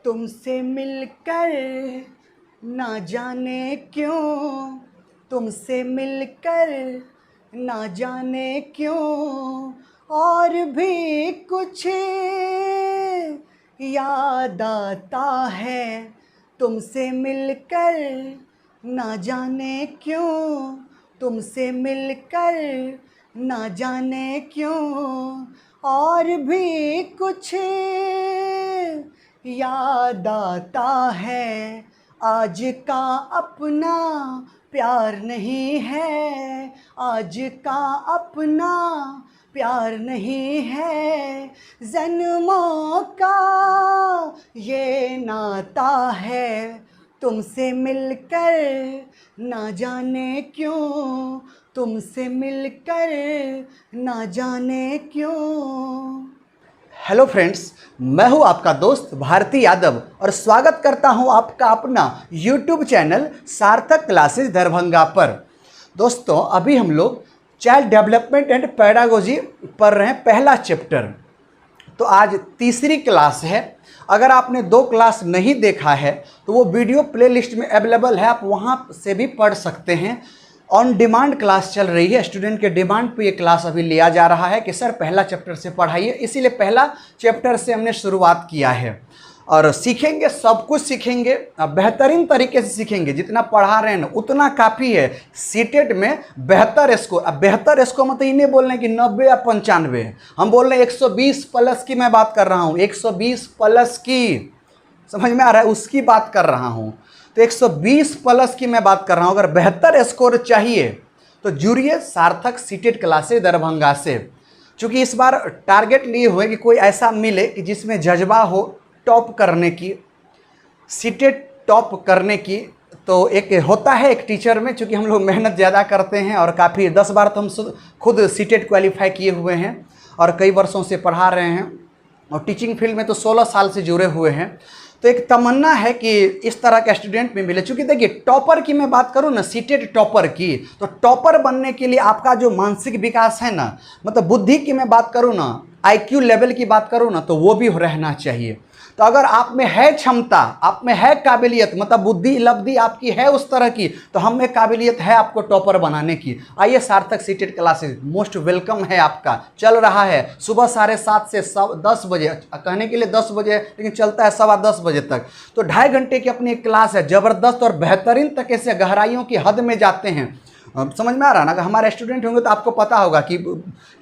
तुमसे मिलकर ना जाने क्यों, तुमसे मिलकर ना जाने क्यों और भी कुछ याद आता है। तुमसे मिलकर ना जाने क्यों, तुमसे मिलकर ना जाने क्यों और भी कुछ याद आता है। आज का अपना प्यार नहीं है, आज का अपना प्यार नहीं है, जन्मों का ये नाता है। तुमसे मिलकर ना जाने क्यों, तुमसे मिलकर ना जाने क्यों। हेलो फ्रेंड्स, मैं हूं आपका दोस्त भारती यादव और स्वागत करता हूं आपका अपना यूट्यूब चैनल सार्थक क्लासेस दरभंगा पर। दोस्तों, अभी हम लोग चाइल्ड डेवलपमेंट एंड पेडागोजी पढ़ रहे हैं, पहला चैप्टर। तो आज तीसरी क्लास है। अगर आपने 2 क्लास नहीं देखा है तो वो वीडियो प्लेलिस्ट में अवेलेबल है, आप वहाँ से भी पढ़ सकते हैं। ऑन डिमांड क्लास चल रही है, स्टूडेंट के डिमांड पे ये क्लास अभी लिया जा रहा है कि सर पहला चैप्टर से पढ़ाइए, इसीलिए पहला चैप्टर से हमने शुरुआत किया है। और सीखेंगे, सब कुछ सीखेंगे, बेहतरीन तरीके से सीखेंगे। जितना पढ़ा रहे हैं ना उतना काफ़ी है। सीटेट में बेहतर स्कोर, अब बेहतर स्कोर मतलब ये नहीं बोल रहे हैं कि 90 या 95 है, हम बोल रहे हैं 120 प्लस की मैं बात कर रहा हूँ, 120 प्लस की, समझ में आ रहा है, उसकी बात कर रहा हूँ। तो 120 प्लस की मैं बात कर रहा हूँ। अगर बेहतर स्कोर चाहिए तो जुड़िए सार्थक सीटेट क्लासेस दरभंगा से। चूँकि इस बार टारगेट लिए हुए कि कोई ऐसा मिले कि जिसमें जज्बा हो टॉप करने की, सीटेट टॉप करने की। तो एक होता है एक टीचर में, चूँकि हम लोग मेहनत ज़्यादा करते हैं और काफ़ी 10 बार तो हम खुद सीटेट क्वालिफाई किए हुए हैं और कई वर्षों से पढ़ा रहे हैं और टीचिंग फील्ड में तो 16 साल से जुड़े हुए हैं। तो एक तमन्ना है कि इस तरह का स्टूडेंट भी मिले। चूँकि देखिए, टॉपर की मैं बात करूँ ना, सीटेट टॉपर की, तो टॉपर बनने के लिए आपका जो मानसिक विकास है ना, मतलब बुद्धि की मैं बात करूँ ना, आईक्यू लेवल की बात करूँ ना, तो वो भी रहना चाहिए। तो अगर आप में है क्षमता, आप में है काबिलियत, मतलब बुद्धि लब्धि आपकी है उस तरह की, तो हम में काबिलियत है आपको टॉपर बनाने की। आइए, सार्थक सीटेट क्लासेस मोस्ट वेलकम है आपका। चल रहा है सुबह 7:30 से 10 बजे, कहने के लिए 10 बजे लेकिन चलता है 10:15 बजे तक। तो 2.5 घंटे की अपनी एक क्लास है, ज़बरदस्त और बेहतरीन तरीके से गहराइयों की हद में जाते हैं। समझ में आ रहा ना? अगर हमारे स्टूडेंट होंगे तो आपको पता होगा कि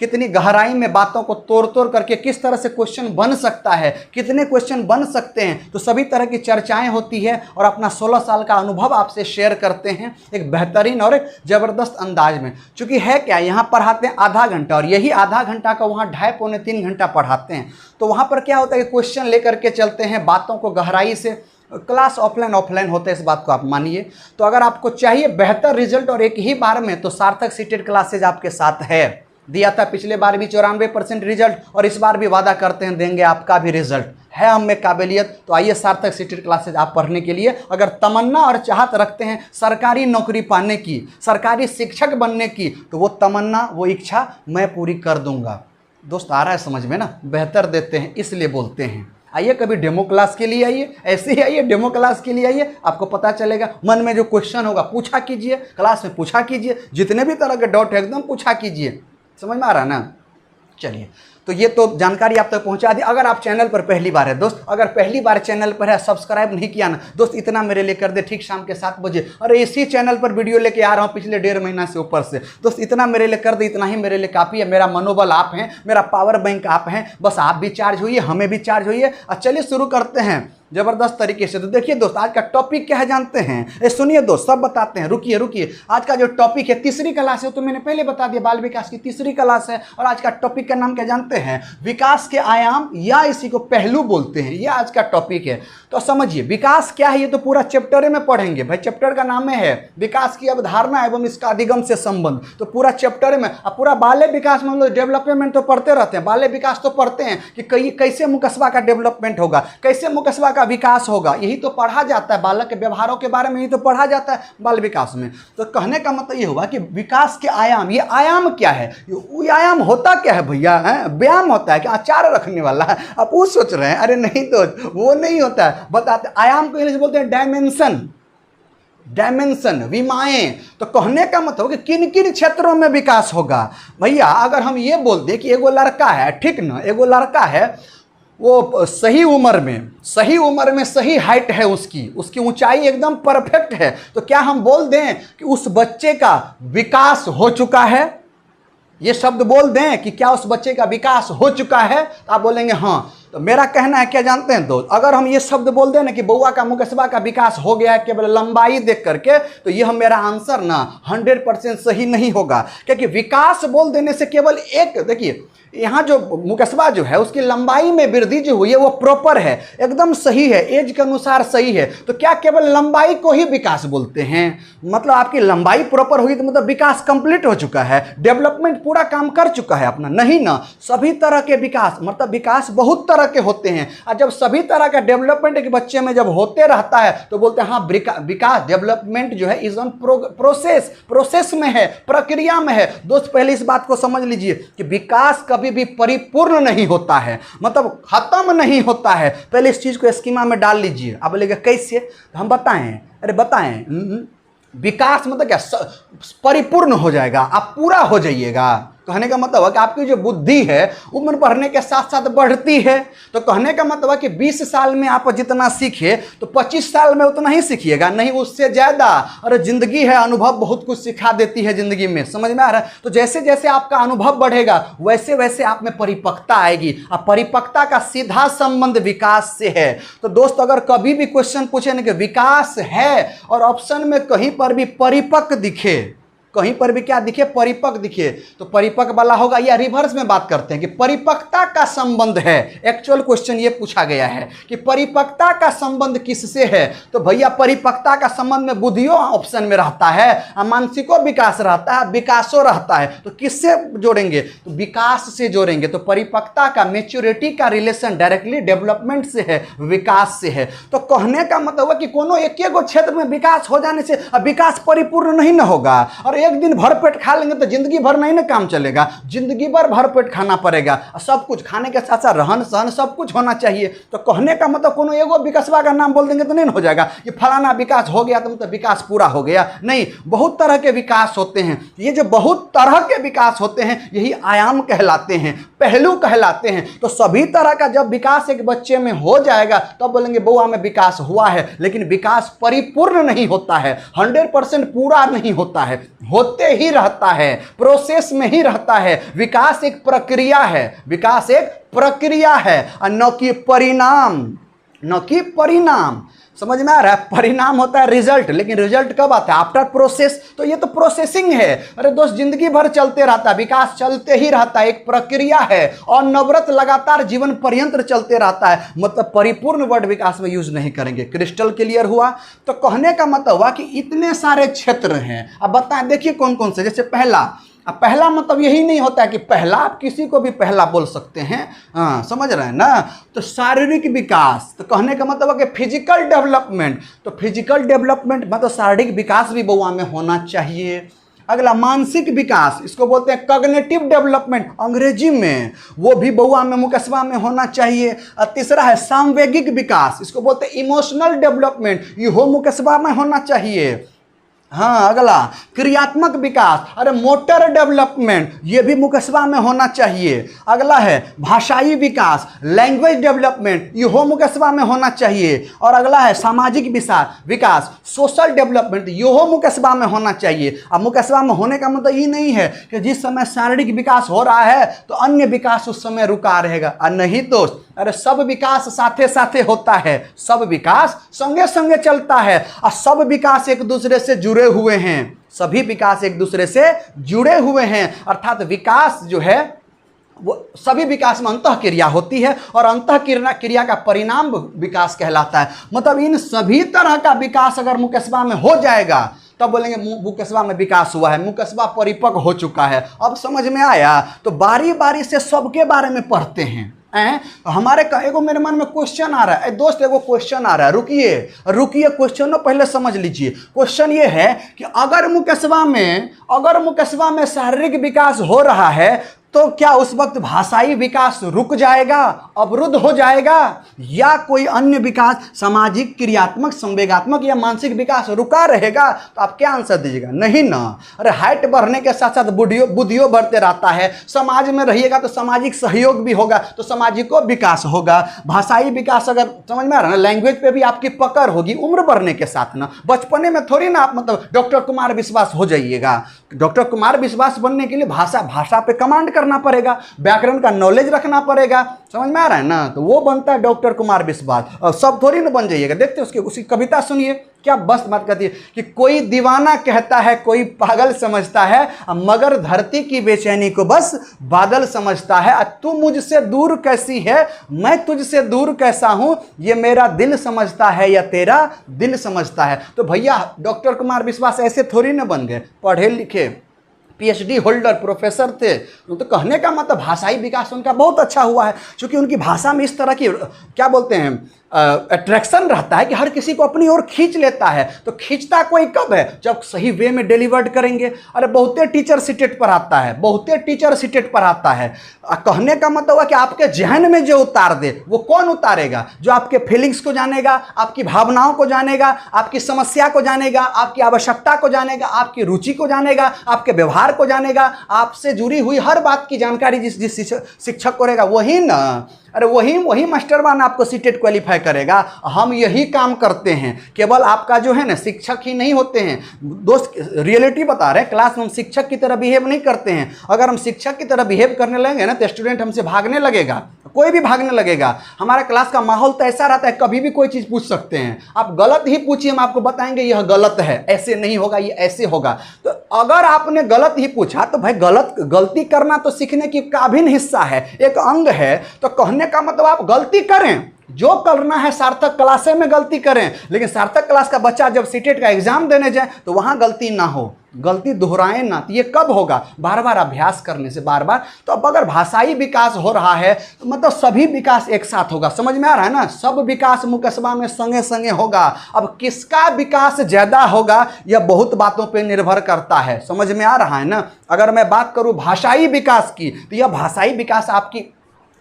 कितनी गहराई में बातों को तोड़ तोड़ करके किस तरह से क्वेश्चन बन सकता है, कितने क्वेश्चन बन सकते हैं। तो सभी तरह की चर्चाएं होती है और अपना 16 साल का अनुभव आपसे शेयर करते हैं एक बेहतरीन और एक ज़बरदस्त अंदाज में। चूँकि है क्या, यहाँ पढ़ाते हैं आधा घंटा और यही आधा घंटा का वहाँ 2.5 पौने 3 घंटा पढ़ाते हैं। तो वहाँ पर क्या होता है कि क्वेश्चन लेकर के चलते हैं, बातों को गहराई से। क्लास ऑफलाइन होता है, इस बात को आप मानिए। तो अगर आपको चाहिए बेहतर रिजल्ट और एक ही बार में, तो सार्थक सीटेट क्लासेज आपके साथ है। दिया था पिछले बार भी 94% रिजल्ट और इस बार भी वादा करते हैं देंगे आपका भी रिजल्ट है, हम में काबिलियत। तो आइए सार्थक सीटेट क्लासेज आप पढ़ने के लिए अगर तमन्ना और चाहत रखते हैं सरकारी नौकरी पाने की, सरकारी शिक्षक बनने की, तो वो तमन्ना, वो इच्छा मैं पूरी कर दूंगा। दोस्त, आ रहा है समझ में ना? बेहतर देते हैं इसलिए बोलते हैं। आइए कभी डेमो क्लास के लिए आइए, ऐसे ही आइए, डेमो क्लास के लिए आइए, आपको पता चलेगा। मन में जो क्वेश्चन होगा पूछा कीजिए, क्लास में पूछा कीजिए, जितने भी तरह के डाउट है एकदम पूछा कीजिए। समझ में आ रहा है ना? चलिए, तो ये तो जानकारी आप तक पहुंचा दी। अगर आप चैनल पर पहली बार है दोस्त, अगर पहली बार चैनल पर है, सब्सक्राइब नहीं किया ना दोस्त, इतना मेरे लिए कर दे, ठीक शाम के 7 बजे। अरे इसी चैनल पर वीडियो लेके आ रहा हूँ पिछले 1.5 महीना से ऊपर से। दोस्त, इतना मेरे लिए कर दे, इतना ही मेरे लिए काफ़ी है। मेरा मनोबल आप हैं, मेरा पावर बैंक आप हैं, बस आप भी चार्ज होइए, हमें भी चार्ज होइए। और चलिए शुरू करते हैं जबरदस्त तरीके से। तो देखिए दोस्त, आज का टॉपिक क्या है जानते हैं? सुनिए दोस्त, सब बताते हैं। रुकिए, आज का जो टॉपिक है, तीसरी क्लास है, तो मैंने पहले बता दिया, बाल विकास की तीसरी क्लास है। और आज का टॉपिक का नाम क्या जानते हैं? विकास के आयाम, या इसी को पहलू बोलते हैं, ये आज का टॉपिक है। तो समझिए विकास क्या है, ये तो पूरा चैप्टर में पढ़ेंगे भाई। चैप्टर का नाम है विकास की अवधारणा एवं इसका अधिगम से संबंध। तो पूरा चैप्टर में, अब पूरा बाल्य विकास में हम लोग डेवलपमेंट तो पढ़ते रहते हैं, बाल्य विकास तो पढ़ते हैं कि कैसे मुकस्बा का डेवलपमेंट होगा, कैसे मुकस्बा का विकास होगा, यही तो पढ़ा जाता है, बालक के व्यवहारों के बारे में यही तो पढ़ा जाता है बाल विकास में। तो कहने का मतलब ये हुआ कि विकास के आयाम, ये आयाम क्या है, ये आयाम होता क्या है भैया, है व्यायाम होता है क्या, अचार रखने वाला है, आप वो सोच रहे हैं, अरे नहीं दोस्त वो नहीं होता है, बताते आयाम को इंग्लिश बोलते हैं डायमेंशन, डायमेंशन, विमाएं। तो कहने का मतलब कि किन किन क्षेत्रों में विकास होगा भैया। अगर हम ये बोल दें कि एगो लड़का है, ठीक ना, एगो लड़का है, वो सही उम्र में सही हाइट है, उसकी ऊंचाई एकदम परफेक्ट है, तो क्या हम बोल दें कि उस बच्चे का विकास हो चुका है? ये शब्द बोल दें कि क्या उस बच्चे का विकास हो चुका है? तो आप बोलेंगे हाँ। तो मेरा कहना है, क्या जानते हैं दोस्त, अगर हम ये शब्द बोल दें ना कि बउआ का मुकेशबा का विकास हो गया है केवल लंबाई देख करके, तो ये मेरा आंसर ना 100% सही नहीं होगा। क्योंकि विकास बोल देने से केवल एक, देखिए यहाँ जो मुकेशबा जो है उसकी लंबाई में वृद्धि जो हुई है वो प्रॉपर है, एकदम सही है, एज के अनुसार सही है। तो क्या केवल लंबाई को ही विकास बोलते हैं? मतलब आपकी लंबाई प्रॉपर हुई तो मतलब विकास कंप्लीट हो चुका है, डेवलपमेंट पूरा काम कर चुका है अपना? नहीं ना, सभी तरह के विकास, मतलब विकास बहुत तरह के होते हैं, और जब सभी तरह का डेवलपमेंट एक बच्चे में जब होते रहता है तो बोलते हैं हाँ विकास, डेवलपमेंट जो है इज ऑन प्रोसेस में है, प्रक्रिया में है। दोस्त पहले इस बात को समझ लीजिए कि विकास कभी भी परिपूर्ण नहीं होता है, मतलब खत्म नहीं होता है। पहले इस चीज को स्कीमा में डाल लीजिए। आप बोलेगा कैसे? तो हम बताएं, अरे बताएं, विकास मतलब क्या, परिपूर्ण हो जाएगा, आप पूरा हो जाइएगा। कहने का मतलब है कि आपकी जो बुद्धि है उम्र बढ़ने के साथ साथ बढ़ती है। तो कहने का मतलब है कि 20 साल में आप जितना सीखे तो 25 साल में उतना ही सीखिएगा, नहीं उससे ज़्यादा। अरे जिंदगी है, अनुभव बहुत कुछ सिखा देती है जिंदगी में, समझ में आ रहा है? तो जैसे जैसे आपका अनुभव बढ़ेगा वैसे वैसे आप में परिपक्वता आएगी, और परिपक्वता का सीधा संबंध विकास से है। तो दोस्त अगर कभी भी क्वेश्चन पूछे ना कि विकास है और ऑप्शन में कहीं पर भी परिपक्व दिखे, कहीं पर भी क्या दिखे, परिपक्व दिखे, तो परिपक्व वाला होगा। या रिवर्स में बात करते हैं कि परिपक्वता का संबंध है, एक्चुअल क्वेश्चन ये पूछा गया है कि परिपक्वता का संबंध किससे है? तो भैया परिपक्वता का संबंध में बुद्धियों ऑप्शन में रहता है, मानसिको विकास रहता है, विकासो रहता है। तो किससे जोड़ेंगे? तो विकास से जोड़ेंगे। तो परिपक्वता का, मेच्योरिटी का रिलेशन डायरेक्टली डेवलपमेंट से है, विकास से है। तो कहने का मतलब है कि कोनो एक क्षेत्र में विकास हो जाने से विकास परिपूर्ण नहीं न होगा। और एक दिन भर पेट खा लेंगे तो जिंदगी भर नहीं ना काम चलेगा, जिंदगी भर पेट खाना पड़ेगा, सब कुछ खाने के साथ साथ रहन सहन सब कुछ होना चाहिए। तो कहने का मतलब कोनो एगो विकासवा का नाम बोल देंगे तो नहीं हो जाएगा कि फलाना विकास हो गया तो मतलब विकास पूरा हो गया। नहीं, बहुत तरह के विकास होते हैं। ये जो बहुत तरह के विकास होते हैं यही आयाम कहलाते हैं, पहलू कहलाते हैं। तो सभी तरह का जब विकास एक बच्चे में हो जाएगा तब तो बोलेंगे बउआ में विकास हुआ है। लेकिन विकास परिपूर्ण नहीं होता है, 100% पूरा नहीं होता है, होते ही रहता है, प्रोसेस में ही रहता है। विकास एक प्रक्रिया है, विकास एक प्रक्रिया है, और न कि परिणाम, न कि परिणाम। समझ में आ रहा है? परिणाम होता है रिजल्ट, लेकिन रिजल्ट कब आता है? After process. तो ये तो प्रोसेसिंग है। अरे दोस्त जिंदगी भर चलते रहता है, विकास चलते ही रहता है, एक प्रक्रिया है, और नवरत लगातार जीवन पर्यंत चलते रहता है। मतलब परिपूर्ण वर्ड विकास में यूज नहीं करेंगे। क्रिस्टल क्लियर हुआ? तो कहने का मतलब हुआ कि इतने सारे क्षेत्र हैं। अब बताएं, देखिए कौन कौन से। जैसे पहला मतलब यही नहीं होता है कि पहला, आप किसी को भी पहला बोल सकते हैं, हाँ समझ रहे हैं ना? तो शारीरिक विकास, तो कहने का मतलब है कि फिजिकल डेवलपमेंट। तो फिजिकल डेवलपमेंट मतलब शारीरिक विकास भी बउआ में होना चाहिए। अगला मानसिक विकास, इसको बोलते हैं कॉग्निटिव डेवलपमेंट अंग्रेजी में, वो भी बउआ में, मुकेशबा में होना चाहिए। और तीसरा है सांवेगिक विकास, इसको बोलते हैं इमोशनल डेवलपमेंट, ये हो मुकेशबा में होना चाहिए। हाँ, अगला क्रियात्मक विकास, अरे मोटर डेवलपमेंट, ये भी मुकेशबा में होना चाहिए। अगला है भाषाई विकास, लैंग्वेज डेवलपमेंट, ये हो मुकेशबा में होना चाहिए। और अगला है सामाजिक विकास, सोशल डेवलपमेंट, ये हो मुकेशबा में होना चाहिए। अब मुकेशबा में होने का मतलब ये नहीं है कि जिस समय शारीरिक विकास हो रहा है तो अन्य विकास उस समय रुका रहेगा, और नहीं दोस्त, अरे सब विकास साथे साथे होता है, सब विकास संगे संगे चलता है, और सब विकास एक दूसरे से जुड़े हुए हैं, सभी विकास एक दूसरे से जुड़े हुए हैं। अर्थात विकास जो है वो सभी विकास में अंतः क्रिया होती है, और अंतः क्रिया का परिणाम विकास कहलाता है। मतलब इन सभी तरह का विकास अगर मुकेशबा में हो जाएगा तब बोलेंगे मुकेशबा में विकास हुआ है, मुकेशबा परिपक्व हो चुका है। अब समझ में आया? तो बारी बारी से सबके बारे में पढ़ते हैं, हमारे एगो मेरे मन में क्वेश्चन आ रहा है, दोस्त एगो क्वेश्चन आ रहा है, रुकिए रुकिए, क्वेश्चन पहले समझ लीजिए। क्वेश्चन ये है कि अगर मुकेशवा में शारीरिक विकास हो रहा है तो क्या उस वक्त भाषाई विकास रुक जाएगा, अवरुद्ध हो जाएगा, या कोई अन्य विकास सामाजिक, क्रियात्मक, संवेगात्मक या मानसिक विकास रुका रहेगा? तो आप क्या आंसर दीजिएगा? नहीं ना। अरे हाइट बढ़ने के साथ साथ बुद्धियों बढ़ते रहता है। समाज में रहिएगा तो सामाजिक सहयोग भी होगा, तो सामाजिको विकास होगा। भाषाई विकास अगर समझ में आ रहा है ना, लैंग्वेज पे भी आपकी पकड़ होगी उम्र बढ़ने के साथ ना। बचपने में थोड़ी ना आप मतलब डॉक्टर कुमार विश्वास हो जाइएगा। डॉक्टर कुमार विश्वास बनने के लिए भाषा पे कमांड करना पड़ेगा, व्याकरण का नॉलेज रखना पड़ेगा, समझ में आ रहा है ना। तो वो बनता है डॉक्टर कुमार विश्वास, और सब थोड़ी ना बन जाइएगा। देखते उसकी कविता सुनिए, क्या बस बात कहती है कि कोई दीवाना कहता है, कोई पागल समझता है, मगर धरती की बेचैनी को बस बादल समझता है। तू मुझसे दूर कैसी है, मैं तुझसे दूर कैसा हूं, ये मेरा दिल समझता है या तेरा दिल समझता है। तो भैया डॉक्टर कुमार विश्वास ऐसे थोड़ी ना बन गए, पढ़े लिखे पीएचडी होल्डर प्रोफेसर थे। तो कहने का मतलब भाषाई विकास उनका बहुत अच्छा हुआ है, क्योंकि उनकी भाषा में इस तरह की क्या बोलते हैं अट्रैक्शन रहता है कि हर किसी को अपनी ओर खींच लेता है। तो खींचता कोई कब है? जब सही वे में डिलीवर्ड करेंगे। अरे बहुते टीचर सीटेट पर आता है, बहुते टीचर सीटेट पर आता है। कहने का मतलब हुआ कि आपके जहन में जो उतार दे वो कौन उतारेगा? जो आपके फीलिंग्स को जानेगा, आपकी भावनाओं को जानेगा, आपकी समस्या को जानेगा, आपकी आवश्यकता को जानेगा, आपकी रुचि को जानेगा, आपके व्यवहार को जानेगा, आपसे जुड़ी हुई हर बात की जानकारी जिस शिक्षक को रहेगा वही ना। अरे वही मास्टरवान आपको सीटेट क्वालिफाई करेगा। हम यही काम करते हैं। केवल आपका जो है ना शिक्षक ही नहीं होते हैं दोस्त, रियलिटी बता रहे हैं। क्लास में हम शिक्षक की तरह बिहेव नहीं करते हैं। अगर हम शिक्षक की तरह बिहेव करने लगेंगे ना तो स्टूडेंट हमसे भागने लगेगा, कोई भी भागने लगेगा। हमारा क्लास का माहौल तो ऐसा रहता है, कभी भी कोई चीज़ पूछ सकते हैं। आप गलत ही पूछिए, हम आपको बताएंगे यह गलत है, ऐसे नहीं होगा, ये ऐसे होगा। तो अगर आपने गलत ही पूछा तो भाई गलती करना तो सीखने की का अभिन्न हिस्सा है, एक अंग है। तो कहने का मतलब आप गलती करें, जो करना है सार्थक क्लासे में गलती करें, लेकिन सार्थक क्लास का बच्चा जब सीटेट का एग्जाम देने जाए तो वहां गलती ना हो, गलती दोहराएं ना। तो ये कब होगा? बार बार अभ्यास करने से, बार बार। तो अब अगर भाषाई विकास हो रहा है तो मतलब सभी विकास एक साथ होगा। समझ में आ रहा है ना? सब विकास मुकेशवा में संगे संगे होगा। अब किसका विकास ज्यादा होगा यह बहुत बातों पर निर्भर करता है। समझ में आ रहा है ना? अगर मैं बात करूं भाषाई विकास की तो यह भाषाई विकास आपकी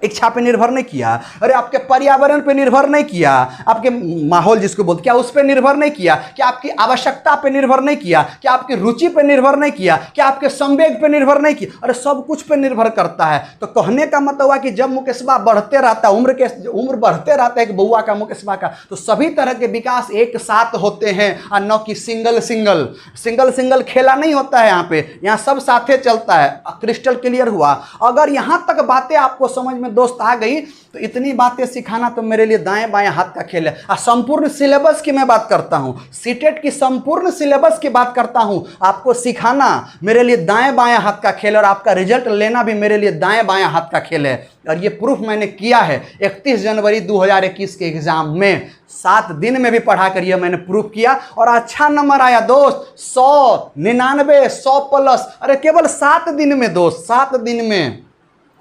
इच्छा पे निर्भर नहीं किया, अरे आपके पर्यावरण पे निर्भर नहीं किया, आपके माहौल जिसको बोलते क्या उस पे निर्भर नहीं किया, क्या आपकी आवश्यकता पे निर्भर नहीं किया, क्या आपकी रुचि पे निर्भर नहीं किया, क्या आपके संवेग पे निर्भर नहीं किया। अरे सब कुछ पे निर्भर करता है। तो कहने का मतलब हुआ कि जब मुकेशवा बढ़ते रहता है, उम्र बढ़ते रहता है एक बउआ का, मुकेशवा का, तो सभी तरह के विकास एक साथ होते हैं, और न कि सिंगल खेला नहीं होता है। यहाँ सब साथे चलता है। क्रिस्टल क्लियर हुआ? अगर यहाँ तक बातें आपको समझ में दोस्त आ गई तो इतनी बातें सिखाना तो मेरे लिए दाएं बाएं हाथ का खेल है। संपूर्ण सिलेबस की मैं बात करता हूं, सीटेट की संपूर्ण सिलेबस की बात करता हूं। आपको सिखाना मेरे लिए दाएं बाएं हाथ का खेल है, और आपका रिजल्ट लेना भी मेरे लिए दाएं बाएं हाथ का खेल है। और ये प्रूफ मैंने किया है 31 जनवरी 2021 के एग्जाम में। 7 दिन में भी पढ़ा कर यह मैंने प्रूफ किया, और अच्छा नंबर आया दोस्त, 100, 99, 100 प्लस। अरे केवल 7 दिन में दोस्त, 7 दिन में।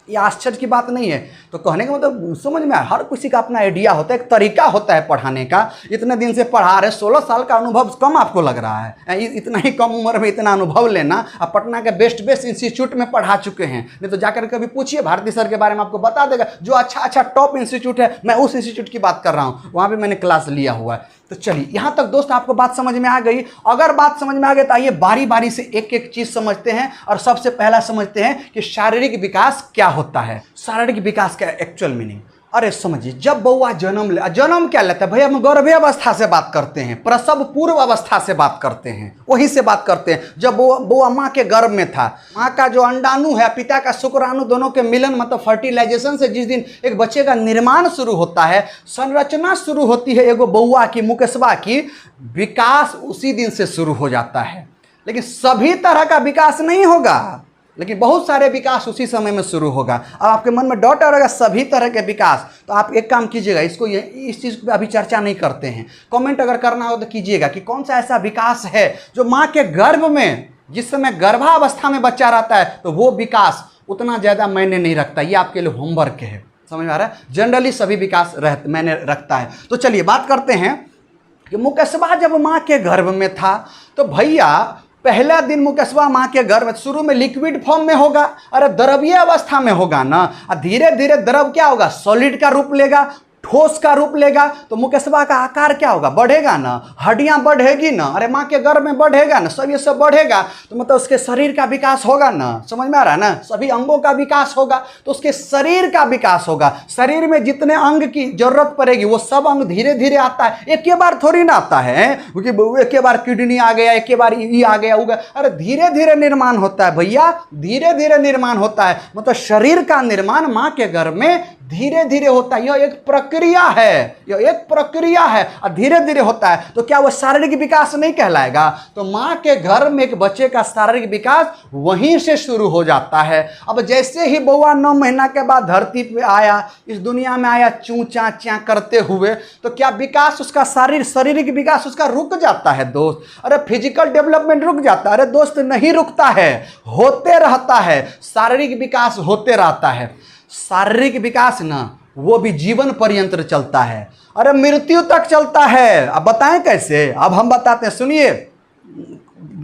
ये आश्चर्य की बात नहीं है। तो कहने का मतलब समझ में हर किसी का अपना आइडिया होता है, एक तरीका होता है पढ़ाने का। इतने दिन से पढ़ा रहे, 16 साल का अनुभव कम आपको लग रहा है? इतना ही कम उम्र में इतना अनुभव लेना। आप पटना के बेस्ट इंस्टीट्यूट में पढ़ा चुके हैं, नहीं तो जाकर कभी पूछिए भारती सर के बारे में, आपको बता देगा। जो अच्छा टॉप इंस्टीट्यूट है, मैं उस इंस्टीट्यूट की बात कर रहा हूँ, वहाँ पर मैंने क्लास लिया हुआ है। तो चलिए यहाँ तक दोस्त आपको बात समझ में आ गई। अगर बात समझ में आ गई तो आइए बारी बारी से एक एक चीज समझते हैं। और सबसे पहला समझते हैं कि शारीरिक विकास क्या होता है। शारीरिक विकास का एक्चुअल मीनिंग अरे समझिए, जब बउआ जन्म क्या लेता है भैया? हम गर्भ अवस्था से बात करते हैं, प्रसव पूर्व अवस्था से बात करते हैं, वहीं से बात करते हैं। जब बउआ माँ के गर्भ में था, माँ का जो अंडाणु है, पिता का शुक्राणु, दोनों के मिलन मतलब फर्टिलाइजेशन से जिस दिन एक बच्चे का निर्माण शुरू होता है, संरचना शुरू होती है एगो बउआ की, मुकेशवा की, विकास उसी दिन से शुरू हो जाता है। लेकिन सभी तरह का विकास नहीं होगा, लेकिन बहुत सारे विकास उसी समय में शुरू होगा। अब आपके मन में डाउट आ रहेगा सभी तरह के विकास, तो आप एक काम कीजिएगा, इस चीज़ पर अभी चर्चा नहीं करते हैं। कमेंट अगर करना हो तो कीजिएगा कि कौन सा ऐसा विकास है जो माँ के गर्भ में, जिस समय गर्भावस्था में बच्चा रहता है, तो वो विकास उतना ज़्यादा मायने नहीं रखता। ये आपके लिए होमवर्क है। समझ में आ रहा है? जनरली सभी विकास मैंने रखता है। तो चलिए बात करते हैं कि मुकेशवा जब माँ के गर्भ में था तो भैया पहला दिन मुकेशवा माँ के गर्भ में शुरू में लिक्विड फॉर्म में होगा, अरे द्रव्य अवस्था में होगा ना, और धीरे धीरे द्रव क्या होगा, सॉलिड का रूप लेगा, ठोस का रूप लेगा, तो मुकेशवा का आकार क्या होगा, बढ़ेगा ना, हड्डियां बढ़ेगी ना, अरे माँ के गर्भ में बढ़ेगा ना, सब ये सब बढ़ेगा तो मतलब उसके शरीर का विकास होगा ना, समझ में आ रहा है ना, सभी अंगों का विकास होगा तो उसके शरीर का विकास होगा। शरीर में जितने अंग की जरूरत पड़ेगी वो सब अंग धीरे धीरे आता है, एक के बार थोड़ी ना आता है, क्योंकि एक के बार किडनी आ गया, एक के बार ई आ गया होगा, अरे धीरे धीरे निर्माण होता है भैया, धीरे धीरे निर्माण होता है। मतलब शरीर का निर्माण माँ के गर्भ में धीरे धीरे होता है, यह एक प्रक्रिया है, यह एक प्रक्रिया है और धीरे धीरे होता है। तो क्या वह शारीरिक विकास नहीं कहलाएगा? तो माँ के गर्भ में एक बच्चे का शारीरिक विकास वहीं से शुरू हो जाता है। अब जैसे ही बउआ 9 महीना के बाद धरती पे आया, इस दुनिया में आया चूं चा चा करते हुए, तो क्या विकास उसका शारीरिक विकास उसका रुक जाता है दोस्त? अरे फिजिकल डेवलपमेंट रुक जाता है? अरे दोस्त नहीं रुकता है, होते रहता है, शारीरिक विकास होते रहता है। शारीरिक विकास ना वो भी जीवन पर्यंत चलता है, अरे मृत्यु तक चलता है। अब बताएं कैसे? अब हम बताते हैं, सुनिए,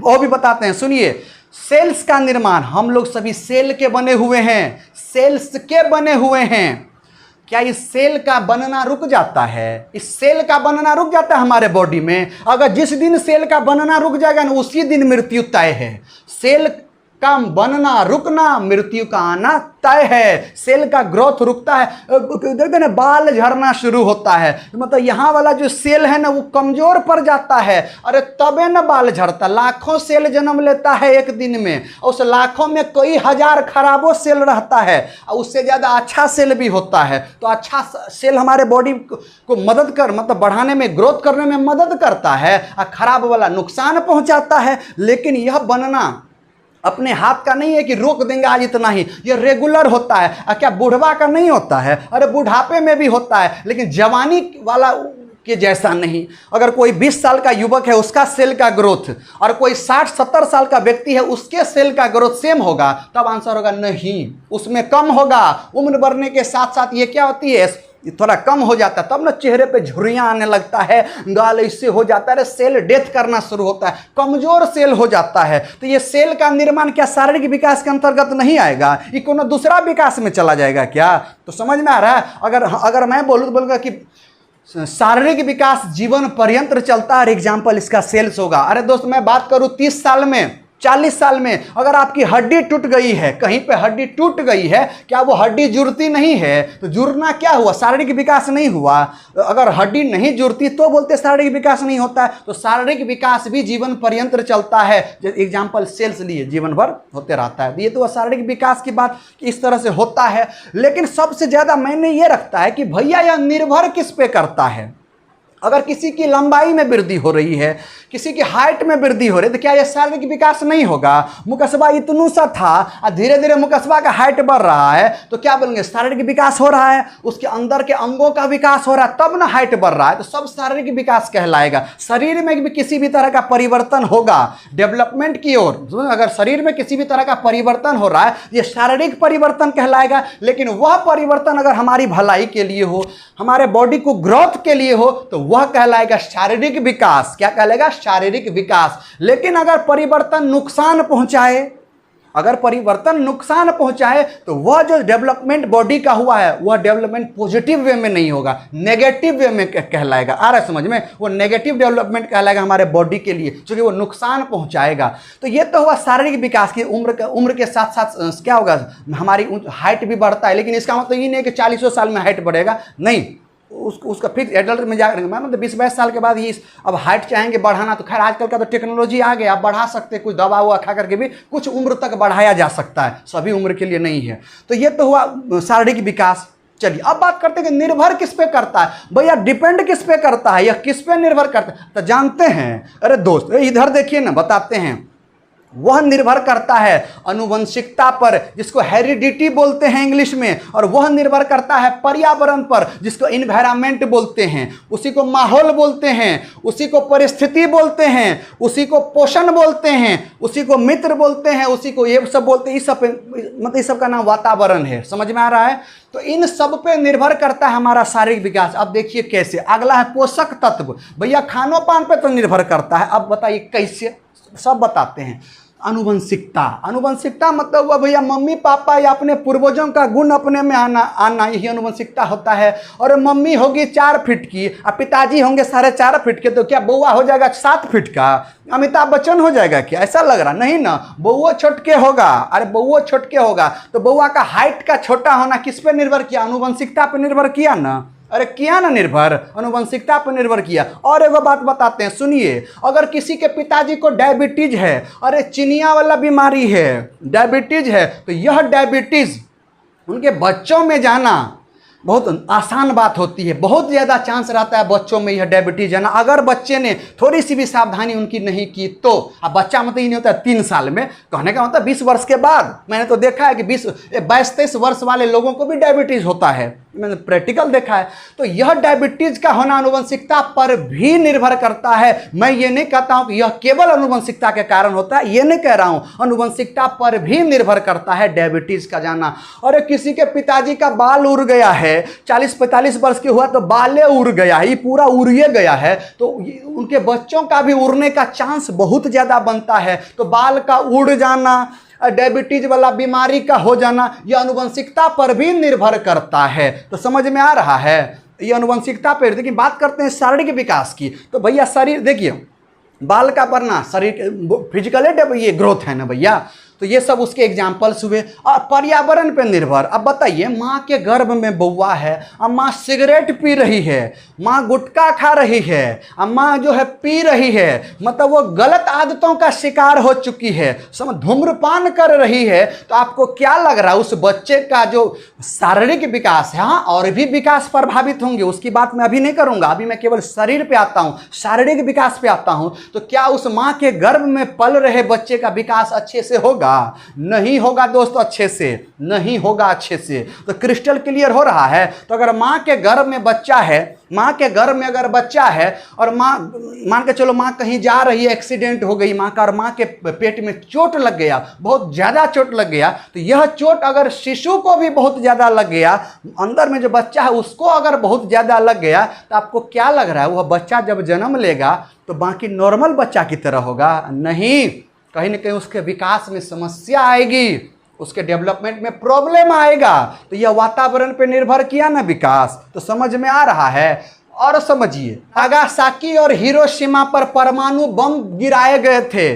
वो भी बताते हैं, सुनिए। सेल्स का निर्माण, हम लोग सभी सेल के बने हुए हैं, सेल्स के बने हुए हैं। क्या इस सेल का बनना रुक जाता है? इस सेल का बनना रुक जाता है हमारे बॉडी में? अगर जिस दिन सेल का बनना रुक जाएगा ना उसी दिन मृत्यु तय है। सेल का बनना रुकना मृत्यु का आना तय है। सेल का ग्रोथ रुकता है, देखते ना बाल झड़ना शुरू होता है, मतलब यहाँ वाला जो सेल है ना वो कमजोर पड़ जाता है, अरे तबे ना बाल झड़ता। लाखों सेल जन्म लेता है एक दिन में, उस लाखों में कई हजार खराबों सेल रहता है और उससे ज़्यादा अच्छा सेल भी होता है। तो अच्छा सेल हमारे बॉडी को मदद मतलब बढ़ाने में, ग्रोथ करने में मदद करता है और खराब वाला नुकसान पहुँचाता है। लेकिन यह बनना अपने हाथ का नहीं है कि रोक देंगे आज इतना ही, ये रेगुलर होता है। क्या बुढ़वा का नहीं होता है? अरे बुढ़ापे में भी होता है, लेकिन जवानी वाला के जैसा नहीं। अगर कोई 20 साल का युवक है उसका सेल का ग्रोथ और कोई 60-70 साल का व्यक्ति है उसके सेल का ग्रोथ सेम होगा, तब आंसर होगा नहीं, उसमें कम होगा। उम्र बढ़ने के साथ साथ ये क्या होती है, थोड़ा कम हो जाता है, तब ना चेहरे पे झुर्रियां आने लगता है, गाल इससे हो जाता है, सेल डेथ करना शुरू होता है, कमजोर सेल हो जाता है। तो ये सेल का निर्माण क्या शारीरिक विकास के अंतर्गत नहीं आएगा? ये कोनो दूसरा विकास में चला जाएगा क्या? तो समझ में आ रहा है? अगर मैं बोलूँगा कि शारीरिक विकास जीवन पर्यंत चलता है, एग्जाम्पल इसका सेल्स होगा। अरे दोस्त मैं बात करूँ 30 साल में, 40 साल में अगर आपकी हड्डी टूट गई है, कहीं पे हड्डी टूट गई है, क्या वो हड्डी जुड़ती नहीं है? तो जुड़ना क्या हुआ? शारीरिक विकास नहीं हुआ। अगर हड्डी नहीं जुड़ती तो बोलते शारीरिक विकास नहीं होता है। तो शारीरिक विकास भी जीवन पर्यंत चलता है, एग्जाम्पल सेल्स लिए जीवन भर होते रहता है। ये तो शारीरिक विकास की बात इस तरह से होता है। लेकिन सबसे ज़्यादा मैंने ये रखता है कि भैया यह निर्भर किस पे करता है। अगर किसी की लंबाई में वृद्धि हो रही है, किसी की हाइट में वृद्धि हो रही है, तो क्या यह शारीरिक विकास नहीं होगा? मुकेशवा इतनू सा था और धीरे धीरे मुकेशवा का हाइट बढ़ रहा है, तो क्या बोलेंगे शारीरिक विकास हो रहा है, उसके अंदर के अंगों का विकास हो रहा है, तब ना हाइट बढ़ रहा है, तो सब शारीरिक विकास कहलाएगा। शरीर में भी किसी भी तरह का परिवर्तन होगा डेवलपमेंट की ओर, अगर शरीर में किसी भी तरह का परिवर्तन हो रहा है ये शारीरिक परिवर्तन कहलाएगा। लेकिन वह परिवर्तन अगर हमारी भलाई के लिए हो, हमारे बॉडी को ग्रोथ के लिए हो, तो वह कहलाएगा शारीरिक विकास। क्या कहलाएगा? शारीरिक विकास। लेकिन अगर परिवर्तन नुकसान पहुंचाए, तो वह जो डेवलपमेंट बॉडी का हुआ है वह डेवलपमेंट पॉजिटिव वे में नहीं होगा, नेगेटिव वे में कहलाएगा। आ रहा है समझ में? वो नेगेटिव डेवलपमेंट कहलाएगा हमारे बॉडी के लिए, क्योंकि वो नुकसान पहुंचाएगा। तो ये तो हुआ शारीरिक विकास की। उम्र के साथ साथ क्या होगा, हमारी हाइट भी बढ़ता है। लेकिन इसका मतलब ये नहीं कि 40 साल में हाइट बढ़ेगा, नहीं, उसका फिक्स एडल्ट में जाकर मतलब 20-22 साल के बाद ही अब हाइट चाहेंगे बढ़ाना, तो खैर आजकल का तो टेक्नोलॉजी आ गया, आप बढ़ा सकते हैं, कुछ दवा हुआ खा करके भी कुछ उम्र तक बढ़ाया जा सकता है, सभी उम्र के लिए नहीं है। तो ये तो हुआ शारीरिक विकास। चलिए अब बात करते हैं कि निर्भर किस पे करता है। भैया डिपेंड किस पे करता है या किस पे निर्भर करता है? तो जानते हैं, अरे दोस्त इधर देखिए ना, बताते हैं। वह निर्भर करता है अनुवंशिकता पर, जिसको हेरिडिटी बोलते हैं इंग्लिश में, और वह निर्भर करता है पर्यावरण पर, जिसको इन्वायरमेंट बोलते हैं, उसी को माहौल बोलते हैं, उसी को परिस्थिति बोलते हैं, उसी को पोषण बोलते हैं, उसी को मित्र बोलते हैं, उसी को ये सब बोलते हैं। इस सब मतलब इस सब का नाम वातावरण है। समझ में आ रहा है? तो इन सब पे निर्भर करता है हमारा शारीरिक विकास। अब देखिए कैसे। अगला है पोषक तत्व। भैया खानों पान पे तो निर्भर करता है। अब बताइए कैसे, सब बताते हैं। अनुवंशिकता, अनुवंशिकता मतलब हुआ भैया मम्मी पापा या अपने पूर्वजों का गुण अपने में आना यही अनुवंशिकता होता है। और मम्मी होगी 4 फीट की और पिताजी होंगे 4.5 फीट के, तो क्या बउआ हो जाएगा 7 फीट का? अमिताभ बच्चन हो जाएगा क्या? ऐसा लग रहा नहीं ना, बउआ छोटके होगा। अरे बउआ छोटके होगा तो बउआ का हाइट का छोटा होना किस पे निर्भर किया? अनुवंशिकता पे निर्भर किया ना। अरे किया ना निर्भर, अनुवंशिकता पर निर्भर किया। और एगो बात बताते हैं, सुनिए। अगर किसी के पिताजी को डायबिटीज है, अरे चिनिया वाला बीमारी है, डायबिटीज है, तो यह डायबिटीज उनके बच्चों में जाना बहुत आसान बात होती है। बहुत ज़्यादा चांस रहता है बच्चों में यह डायबिटीज जाना, अगर बच्चे ने थोड़ी सी भी सावधानी उनकी नहीं की तो। अब बच्चा मतलब ये नहीं होता है 3 साल में, कहने का मतलब 20 वर्ष के बाद। मैंने तो देखा है कि 22-23 वर्ष वाले लोगों को भी डायबिटीज होता है, मैंने प्रैक्टिकल देखा है। तो यह डायबिटीज का होना अनुवंशिकता पर भी निर्भर करता है। मैं ये नहीं कहता हूं कि यह केवल अनुवंशिकता के कारण होता है, ये नहीं कह रहा हूं। अनुवंशिकता पर भी निर्भर करता है डायबिटीज का जाना। और किसी के पिताजी का बाल उड़ गया है, 40-45 वर्ष के हुआ तो बाले उड़ गया है, ये पूरा उड़िए गया है, तो उनके बच्चों का भी उड़ने का चांस बहुत ज्यादा बनता है। तो बाल का उड़ जाना, डायबिटीज वाला बीमारी का हो जाना, यह अनुवंशिकता पर भी निर्भर करता है। तो समझ में आ रहा है? यह अनुवंशिकता पर। लेकिन बात करते हैं शारीरिक विकास की, तो भैया शरीर देखिए, बाल का बढ़ना शरीर फिजिकल ये ग्रोथ है ना भैया, तो ये सब उसके एग्जाम्पल्स हुए। और पर्यावरण पे निर्भर। अब बताइए, माँ के गर्भ में बउआ है, अब माँ सिगरेट पी रही है, माँ गुटखा खा रही है, अब माँ जो है पी रही है, मतलब वो गलत आदतों का शिकार हो चुकी है, धूम्रपान कर रही है, तो आपको क्या लग रहा है उस बच्चे का जो शारीरिक विकास है, हाँ और भी विकास प्रभावित होंगे, उसकी बात मैं अभी नहीं करूँगा। अभी मैं केवल शरीर पे आता हूँ, शारीरिक विकास पे आता हूँ। तो क्या उस माँ के गर्भ में पल रहे बच्चे का विकास अच्छे से होगा? नहीं होगा दोस्तों, अच्छे से नहीं होगा, अच्छे से। तो क्रिस्टल क्लियर हो रहा है? तो अगर माँ के गर्भ में बच्चा है, माँ के गर्भ में अगर बच्चा है और माँ मान के चलो माँ कहीं जा रही है, एक्सीडेंट हो गई माँ का, और माँ के पेट में चोट लग गया, बहुत ज़्यादा चोट लग गया, तो यह चोट अगर शिशु को भी बहुत ज़्यादा लग गया, अंदर में जो बच्चा है उसको अगर बहुत ज़्यादा लग गया, तो आपको क्या लग रहा है वह बच्चा जब जन्म लेगा तो बाकी नॉर्मल बच्चा की तरह होगा? नहीं, कहीं ना कहीं उसके विकास में समस्या आएगी, उसके डेवलपमेंट में प्रॉब्लम आएगा। तो यह वातावरण पे निर्भर किया ना विकास। तो समझ में आ रहा है? और समझिए, नागासाकी और हिरोशिमा पर परमाणु बम गिराए गए थे,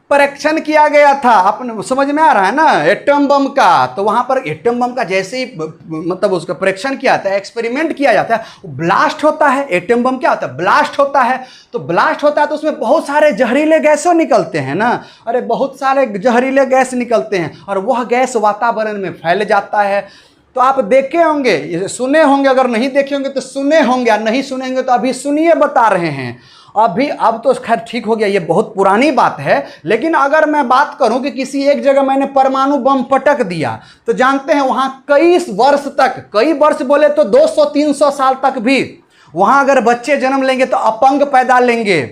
परीक्षण किया गया था, अपने समझ में आ रहा है ना, एटम बम का। तो वहां पर एटम बम का जैसे ही मतलब उसका परीक्षण किया जाता है, एक्सपेरिमेंट किया जाता है, ब्लास्ट होता है। एटम बम क्या होता है? ब्लास्ट होता है। तो ब्लास्ट होता है तो उसमें बहुत सारे जहरीले गैसों निकलते हैं ना, अरे बहुत सारे जहरीले गैस निकलते हैं, और वह गैस वातावरण में फैल जाता है। तो आप देखे होंगे, सुने होंगे, अगर नहीं देखे होंगे तो सुने होंगे, नहीं सुनेंगे तो अभी सुनिए, बता रहे हैं अभी। अब तो खैर ठीक हो गया, ये बहुत पुरानी बात है। लेकिन अगर मैं बात करूं कि किसी एक जगह मैंने परमाणु बम पटक दिया, तो जानते हैं वहां कई वर्ष तक, कई वर्ष बोले तो 200-300 साल तक भी वहां अगर बच्चे जन्म लेंगे तो अपंग पैदा लेंगे,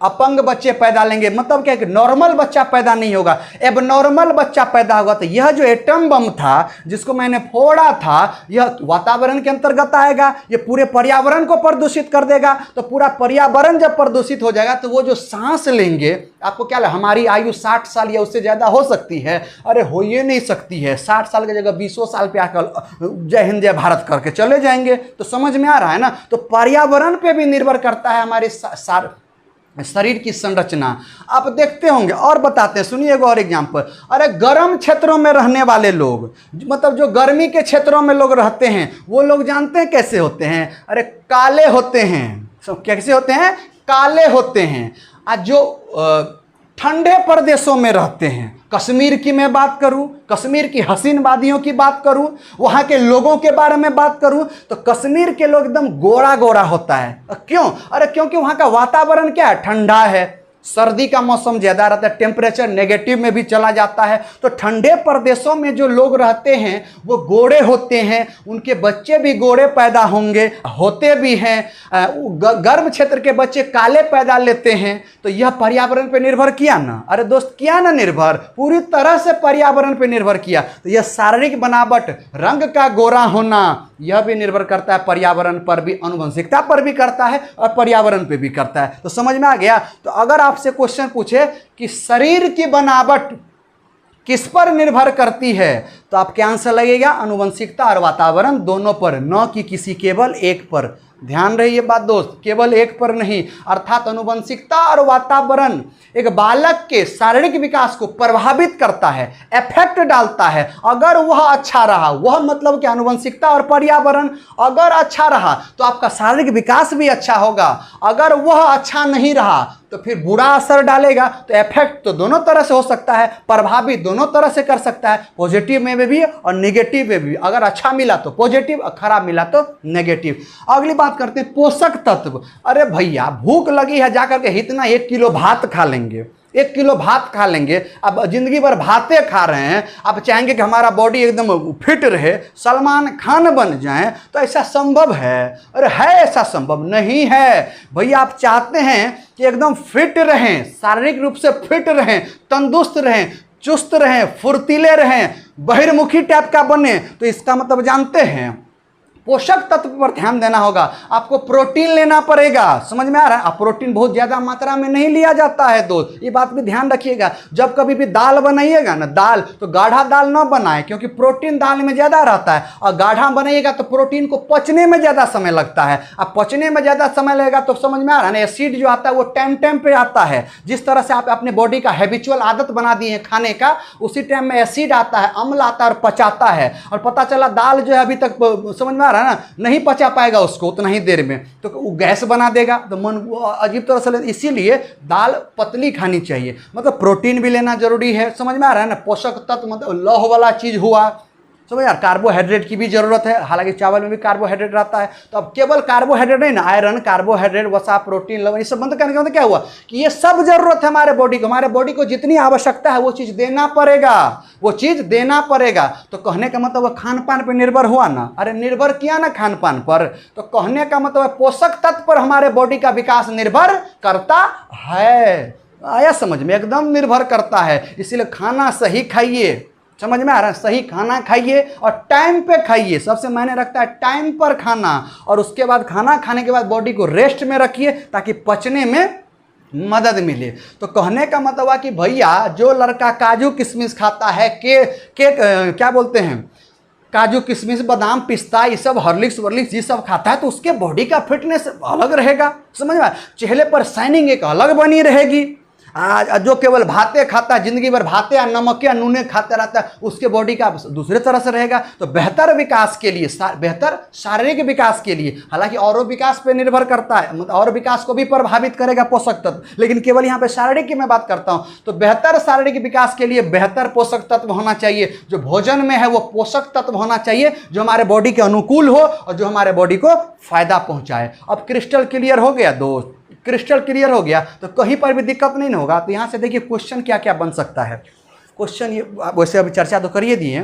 अपंग बच्चे पैदा लेंगे। मतलब क्या, कि नॉर्मल बच्चा पैदा नहीं होगा, एबनॉर्मल बच्चा पैदा होगा। तो यह जो एटम बम था जिसको मैंने फोड़ा था, यह वातावरण के अंतर्गत आएगा, ये पूरे पर्यावरण को प्रदूषित कर देगा। तो पूरा पर्यावरण जब प्रदूषित हो जाएगा तो वो जो सांस लेंगे, आपको क्या लगा हमारी आयु 60 साल या उससे ज़्यादा हो सकती है? अरे हो ये नहीं सकती है। 60 साल की जगह 20 साल पे आकर जय हिंद जय भारत करके चले जाएंगे। तो समझ में आ रहा है ना? तो पर्यावरण पे भी निर्भर करता है हमारे शरीर की संरचना। आप देखते होंगे। और बताते हैं, सुनिएगा और एग्जाम्पल। अरे गर्म क्षेत्रों में रहने वाले लोग, मतलब जो गर्मी के क्षेत्रों में लोग रहते हैं, वो लोग जानते हैं कैसे होते हैं? अरे काले होते हैं। सब कैसे होते हैं? काले होते हैं। आज जो ठंडे प्रदेशों में रहते हैं, कश्मीर की मैं बात करूं, कश्मीर की हसीन वादियों की बात करूं, वहां के लोगों के बारे में बात करूं, तो कश्मीर के लोग एकदम गोरा गोरा होता है। क्यों? अरे क्योंकि वहां का वातावरण क्या है? ठंडा है, सर्दी का मौसम ज़्यादा रहता है, टेम्परेचर नेगेटिव में भी चला जाता है। तो ठंडे प्रदेशों में जो लोग रहते हैं वो गोरे होते हैं, उनके बच्चे भी गोरे पैदा होते भी हैं। गर्म क्षेत्र के बच्चे काले पैदा लेते हैं। तो यह पर्यावरण पे निर्भर किया ना, अरे दोस्त किया ना निर्भर, पूरी तरह से पर्यावरण पे निर्भर किया। तो यह शारीरिक बनावट, रंग का गोरा होना, यह भी निर्भर करता है पर्यावरण पर भी, आनुवंशिकता पर भी करता है और पर्यावरण पे भी करता है। तो समझ में आ गया। तो अगर आपसे क्वेश्चन पूछे कि शरीर की बनावट किस पर निर्भर करती है, तो आपके आंसर लगेगा आनुवंशिकता और वातावरण दोनों पर, न कि किसी केवल एक पर। ध्यान रहे ये बात दोस्त, केवल एक पर नहीं। अर्थात आनुवंशिकता और वातावरण एक बालक के शारीरिक विकास को प्रभावित करता है, इफेक्ट डालता है। अगर वह अच्छा रहा, वह मतलब कि आनुवंशिकता और पर्यावरण अगर अच्छा रहा तो आपका शारीरिक विकास भी अच्छा होगा। अगर वह अच्छा नहीं रहा तो फिर बुरा असर डालेगा। तो इफेक्ट तो दोनों तरह से हो सकता है, प्रभावित दोनों तरह से कर सकता है, पॉजिटिव में भी और नेगेटिव में भी। अगर अच्छा मिला तो पॉजिटिव और खराब मिला तो नेगेटिव। अगली बात करते हैं पोषक तत्व। अरे भैया भूख लगी है, जाकर के इतना 1 किलो भात खा लेंगे, 1 किलो भात खा लेंगे। अब जिंदगी भर भाते खा रहे हैं, आप चाहेंगे कि हमारा बॉडी एकदम फिट रहे, सलमान खान बन जाएं, तो ऐसा संभव है? अरे है ऐसा संभव नहीं है भैया। आप चाहते हैं कि एकदम फिट रहें, शारीरिक रूप से फिट रहें, तंदुरुस्त रहें, चुस्त रहें, फुर्तीले रहें, बहिर्मुखी टाइप का बने, तो इसका मतलब जानते हैं पोषक तत्व पर ध्यान देना होगा। आपको प्रोटीन लेना पड़ेगा, समझ में आ रहा है। अब प्रोटीन बहुत ज़्यादा मात्रा में नहीं लिया जाता है दोस्त, ये बात भी ध्यान रखिएगा। जब कभी भी दाल बनाइएगा ना, दाल तो गाढ़ा दाल ना बनाए, क्योंकि प्रोटीन दाल में ज़्यादा रहता है। और गाढ़ा बनाइएगा तो प्रोटीन को पचने में ज़्यादा समय लगता है। अब पचने में ज़्यादा समय लगेगा तो समझ में आ रहा है ना, एसिड जो आता है वो टाइम पे आता है। जिस तरह से आप अपने बॉडी का हैबिचुअल आदत बना दिए हैं खाने का, उसी टाइम में एसिड आता है, अम्ल आता है और पचाता है। और पता चला दाल जो है अभी तक समझ में ना नहीं पचा पाएगा उसको उतना ही देर में, तो वो गैस बना देगा, तो मन अजीब तरह से। इसीलिए दाल पतली खानी चाहिए, मतलब प्रोटीन भी लेना जरूरी है। समझ में आ रहा है ना। पोषक तत्व मतलब लौह वाला चीज हुआ, समझ यार। कार्बोहाइड्रेट की भी जरूरत है, हालांकि चावल में भी कार्बोहाइड्रेट रहता है। तो अब केवल कार्बोहाइड्रेट नहीं ना, आयरन, कार्बोहाइड्रेट, वसा, प्रोटीन, लवण, ये सब बंद करने का मतलब क्या हुआ कि ये सब जरूरत है हमारे बॉडी को। हमारे बॉडी को जितनी आवश्यकता है वो चीज़ देना पड़ेगा, वो चीज़ देना पड़ेगा। तो कहने का मतलब वो खान पान पर निर्भर हुआ ना, अरे निर्भर किया ना खान पान पर। तो कहने का मतलब पोषक तत्व पर हमारे बॉडी का विकास निर्भर करता है। आया समझ में? एकदम निर्भर करता है। इसीलिए खाना सही खाइए, समझ में आ रहा है। सही खाना खाइए और टाइम पे खाइए, सबसे मायने रखता है टाइम पर खाना। और उसके बाद खाना खाने के बाद बॉडी को रेस्ट में रखिए ताकि पचने में मदद मिले। तो कहने का मतलब है कि भैया जो लड़का काजू किशमिश खाता है, क्या बोलते हैं, काजू किशमिश, बादाम, पिस्ता, ये सब हॉर्लिक्स वर्लिक्स ये सब खाता है, तो उसके बॉडी का फिटनेस अलग रहेगा। समझ में? चेहरे पर शाइनिंग एक अलग बनी रहेगी। जो केवल भाते खाता है, जिंदगी भर भाते या नमक या नूने खाते रहता है, उसके बॉडी का दूसरे तरह से रहेगा। तो बेहतर विकास के लिए, बेहतर शारीरिक विकास के लिए, हालांकि और विकास पे निर्भर करता है, मतलब और विकास को भी प्रभावित करेगा पोषक तत्व, लेकिन केवल यहाँ पे शारीरिक की मैं बात करता हूँ। तो बेहतर शारीरिक विकास के लिए बेहतर पोषक तत्व होना चाहिए। जो भोजन में है वो पोषक तत्व होना चाहिए जो हमारे बॉडी के अनुकूल हो और जो हमारे बॉडी को फायदा पहुँचाए। अब क्रिस्टल क्लियर हो गया दोस्त? क्रिस्टल क्लियर हो गया तो कहीं पर भी दिक्कत नहीं होगा। तो यहाँ से देखिए क्वेश्चन क्या क्या बन सकता है। क्वेश्चन ये वैसे अभी चर्चा तो करिए दिए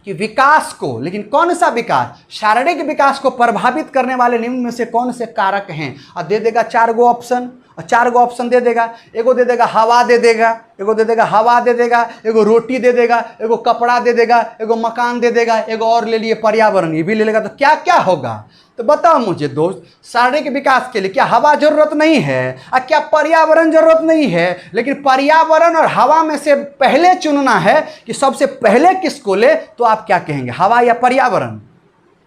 कि विकास को, लेकिन कौन सा विकास, शारीरिक विकास को प्रभावित करने वाले निम्न में से कौन से कारक हैं। और दे देगा 4 गो ऑप्शन, और 4 गो ऑप्शन दे देगा। एगो दे देगा हवा दे देगा, एगो दे देगा हवा दे देगा, एगो रोटी दे देगा, एगो कपड़ा दे देगा, एगो मकान दे देगा, एगो और ले लिए पर्यावरण, ये भी ले लेगा। तो क्या क्या होगा तो बताओ मुझे दोस्त। शारीरिक विकास के लिए क्या हवा जरूरत नहीं है और क्या पर्यावरण जरूरत नहीं है? लेकिन पर्यावरण और हवा में से पहले चुनना है कि सबसे पहले किसको ले, तो आप क्या कहेंगे, हवा या पर्यावरण?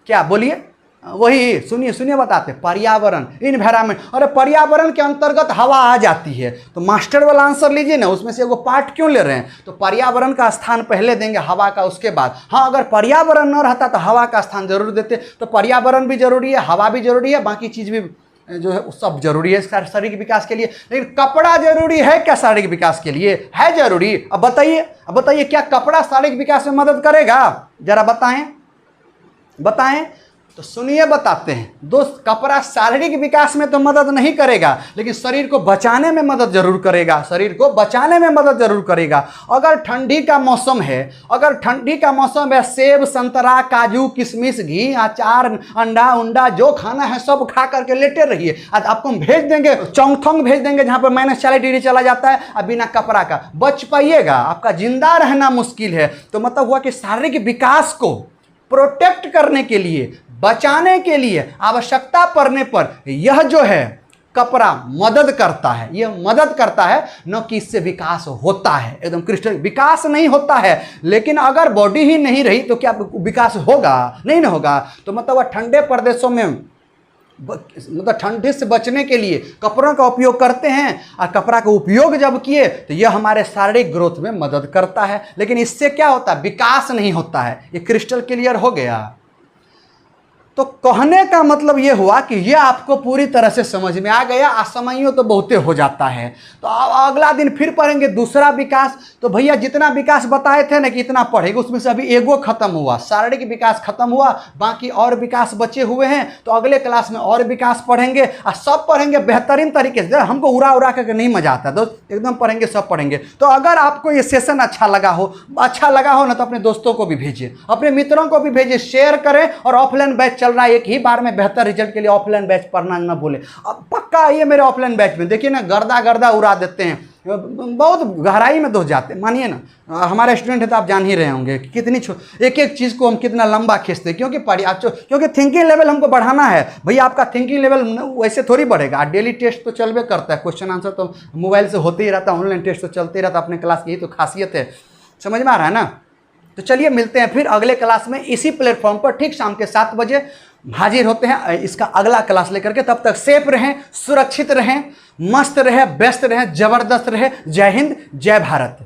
क्या बोलिए? वही सुनिए सुनिए बताते, पर्यावरण, इन्वायरमेंट। अरे पर्यावरण के अंतर्गत हवा आ जाती है, तो मास्टर वाला आंसर लीजिए ना, उसमें से एगो पार्ट क्यों ले रहे हैं? तो पर्यावरण का स्थान पहले देंगे, हवा का उसके बाद। हाँ, अगर पर्यावरण न रहता तो हवा का स्थान जरूर देते। तो पर्यावरण भी जरूरी है, हवा भी जरूरी है, बाकी चीज़ भी जो है सब जरूरी है शारीरिक विकास के लिए। लेकिन कपड़ा जरूरी है क्या शारीरिक विकास के लिए? है जरूरी। अब बताइए क्या कपड़ा शारीरिक विकास में मदद करेगा? जरा बताएं। तो सुनिए बताते हैं दोस्त, कपड़ा शारीरिक विकास में तो मदद नहीं करेगा, लेकिन शरीर को बचाने में मदद जरूर करेगा, शरीर को बचाने में मदद जरूर करेगा। अगर ठंडी का मौसम है, अगर ठंडी का मौसम है, सेब संतरा काजू किशमिश घी अचार अंडा उंडा जो खाना है सब खा करके लेटे रहिए। आज आपको हम भेज देंगे चौंगथोंग भेज देंगे जहाँ पर -40 डिग्री चला जाता है, अब बिना कपड़ा का बच पाइएगा, आपका जिंदा रहना मुश्किल है। तो मतलब हुआ कि शारीरिक विकास को प्रोटेक्ट करने के लिए, बचाने के लिए आवश्यकता पड़ने पर यह जो है कपड़ा मदद करता है, यह मदद करता है, न कि इससे विकास होता है। एकदम क्रिस्टल विकास नहीं होता है, लेकिन अगर बॉडी ही नहीं रही तो क्या विकास होगा? नहीं ना होगा। तो मतलब ठंडे प्रदेशों में मतलब ठंडे से बचने के लिए कपड़ों का उपयोग करते हैं, और कपड़ा का उपयोग जब किए तो यह हमारे शारीरिक ग्रोथ में मदद करता है, लेकिन इससे क्या होता है? विकास नहीं होता है। ये क्रिस्टल क्लियर हो गया। तो कहने का मतलब ये हुआ कि ये आपको पूरी तरह से समझ में आ गया। असमयों तो बहुते हो जाता है। तो अगला दिन फिर पढ़ेंगे दूसरा विकास। तो भैया जितना विकास बताए थे ना कि इतना पढ़ेगा, उसमें से अभी एगो खत्म हुआ, शारीरिक विकास खत्म हुआ, बाकी और विकास बचे हुए हैं। तो अगले क्लास में और विकास पढ़ेंगे, और सब पढ़ेंगे बेहतरीन तरीके से। हमको उड़ा उड़ा करके नहीं मजा आता दोस्त, एकदम पढ़ेंगे, सब पढ़ेंगे। तो अगर आपको ये सेशन अच्छा लगा हो ना तो अपने दोस्तों को भी भेजिए, अपने मित्रों को भी भेजिए, शेयर करें। और ऑफलाइन बैच चल रहा है, एक ही बार में बेहतर रिजल्ट के लिए ऑफलाइन बैच पढ़ना ना भूलें। अब पक्का आइए मेरे ऑफलाइन बैच में, देखिए ना गर्दा उड़ा देते हैं, बहुत गहराई में घुस जाते हैं। मानिए ना, हमारे स्टूडेंट है तो आप जान ही रहे होंगे कि कितनी एक एक चीज़ को हम कितना लंबा खींचते हैं। क्योंकि थिंकिंग लेवल हमको बढ़ाना है भैया। आपका थिंकिंग लेवल वैसे थोड़ी बढ़ेगा। डेली टेस्ट तो चलबे करता है, क्वेश्चन आंसर तो मोबाइल से होते ही रहता है, ऑनलाइन टेस्ट तो चलते ही रहता है। अपने क्लास की यही तो खासियत है, समझ में आ रहा है ना? तो चलिए मिलते हैं फिर अगले क्लास में इसी प्लेटफॉर्म पर ठीक शाम के 7 बजे हाजिर होते हैं इसका अगला क्लास लेकर के। तब तक सेफ रहें, सुरक्षित रहें, मस्त रहें, बेस्ट रहें, जबरदस्त रहें। जय हिंद, जय भारत।